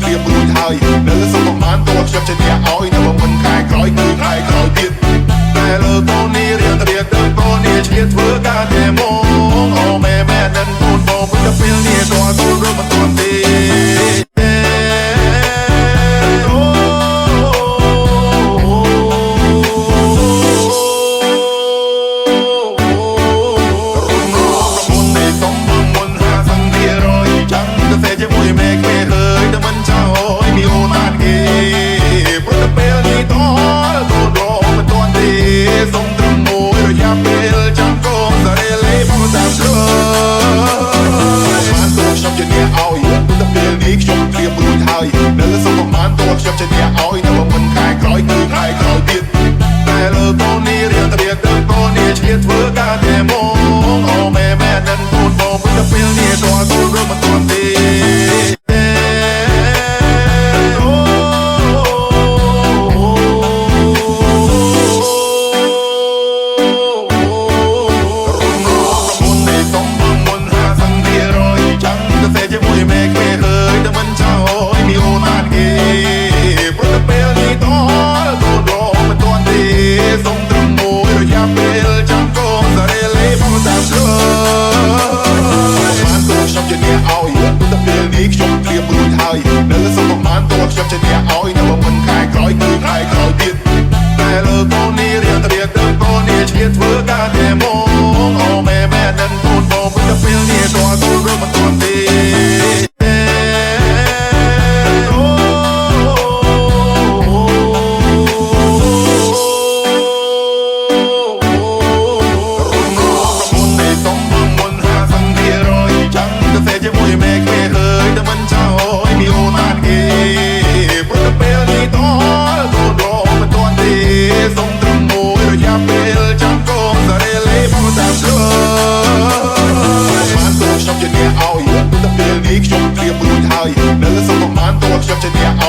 ត្រៀមរួចហើយនៅសុំប្រមាណតខ្ញុំជាអ្នកឲ្យតែមិនខែក្រោយគឺខែក្រោយទៀតតែលើកូននេះរៀនទៅរៀនទៅកូននេះឆ្លៀតធ្វើការតែមកអូម៉ែនឹងកូនបងមិនទៅពេលនេះតើកូនរត់មិនទាន់ទេខ្ញុំត្រៀមរួចហើយនៅសុំប្រមាណតខ្ញុំជាអ្នកឲ្យតែមិនខែក្រោយគឺខែក្រោយទៀតតែលើកូននេះរៀនទៅរៀនទៅកូននេះឆ្លៀតធ្វើការតែមកអូម៉ែនឹងកូនបងមិនទៅពេលនេះតើកូនរត់មិនទាន់ទេខ្ញុំត្រៀមរួចហើយនៅសុំប្រមាណតខ្ញុំជាអ្នកឲ្យតែមិនខែក្រោយគឺខែក្រោយទៀតតែលើកូននេះរៀនទៅរៀនទៅកូននេះឆ្លៀតធ្វើការតែមកអូម៉ែនឹងកូនបងមិនទៅពេលនេះតើកូនរត់មិនទាន់ទេខ្ញុំត្រៀមរួចហើយនៅសុំប្រមាណតខ្ញុំជាអ្នក